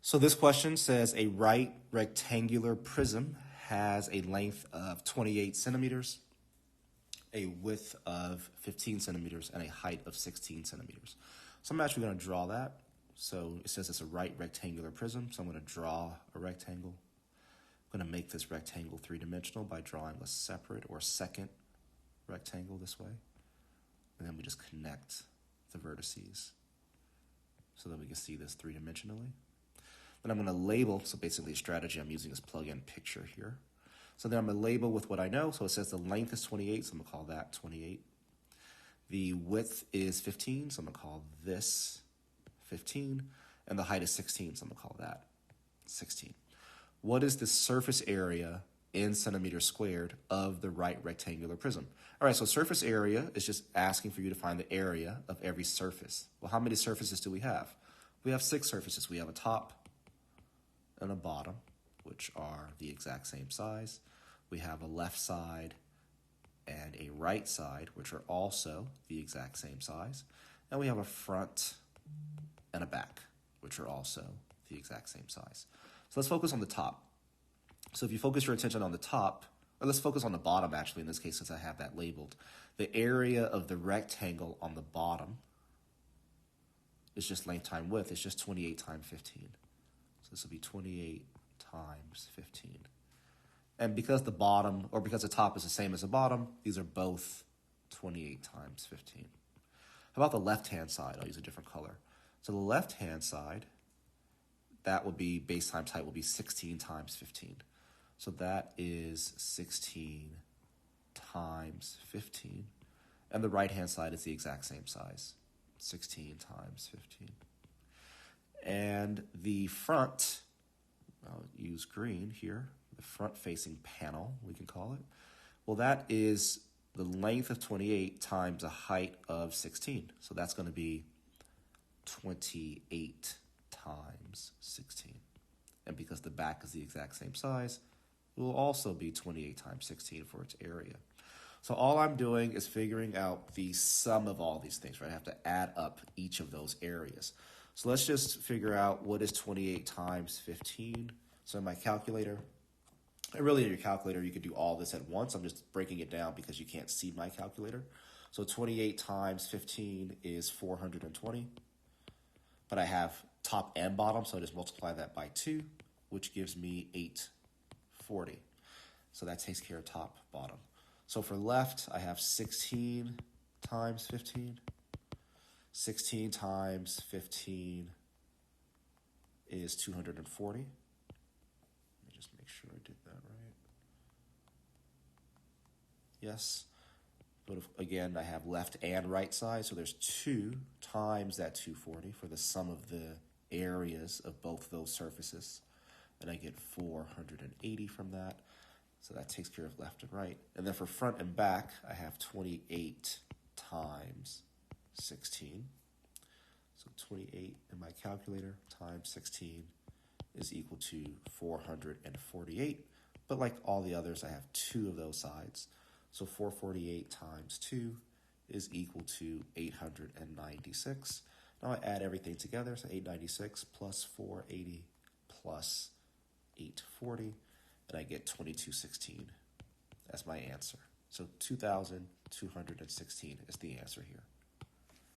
So this question says a right rectangular prism has a length of 28 centimeters, a width of 15 centimeters, and a height of 16 centimeters. So I'm actually going to draw that. So it says it's a right rectangular prism, so I'm going to draw a rectangle. I'm going to make this rectangle three-dimensional by drawing a separate or second rectangle this way. And then we just connect the vertices so that we can see this three-dimensionally. Then I'm going to label, so basically a strategy I'm using is plug-in picture here. So then I'm going to label with what I know. So it says the length is 28, so I'm going to call that 28. The width is 15, so I'm going to call this 15. And the height is 16, so I'm going to call that 16. What is the surface area in centimeters squared of the right rectangular prism? All right, so surface area is just asking for you to find the area of every surface. Well, how many surfaces do we have? We have 6 surfaces. We have a top and a bottom, which are the exact same size. We have a left side and a right side, which are also the exact same size. And we have a front and a back, which are also the exact same size. So let's focus on the top. So if you focus your attention on the top, or let's focus on the bottom actually in this case since I have that labeled. The area of the rectangle on the bottom is just length times width. It's just 28 times 15. So this will be 28 times 15. And because the bottom, or because the top is the same as the bottom, these are both 28 times 15. How about the left-hand side? I'll use a different color. So the left-hand side, that would be base times height will be 16 times 15. So that is 16 times 15. And the right-hand side is the exact same size, 16 times 15. And the front, I'll use green here, the front-facing panel, we can call it. Well, that is the length of 28 times a height of 16. So that's going to be 28 times 16. And because the back is the exact same size, it will also be 28 times 16 for its area. So all I'm doing is figuring out the sum of all these things, right? I have to add up each of those areas. So let's just figure out what is 28 times 15. So in my calculator, and really in your calculator, you could do all this at once. I'm just breaking it down because you can't see my calculator. So 28 times 15 is 420. But I have top and bottom, so I just multiply that by 2, which gives me 840. So that takes care of top, bottom. So for left, I have 16 times 15. 16 times 15 is 240. Let me just make sure I did that right. Yes. But again, I have left and right side, so there's 2 times that 240 for the sum of the areas of both those surfaces. And I get 480 from that. So that takes care of left and right. And then for front and back, I have 28 times 16. So 28 in my calculator times 16 is equal to 448. But like all the others, I have 2 of those sides. So 448 times 2 is equal to 896. Now I add everything together, so 896 plus 480 plus 840, and I get 2216 as my answer. So 2,216 is the answer here.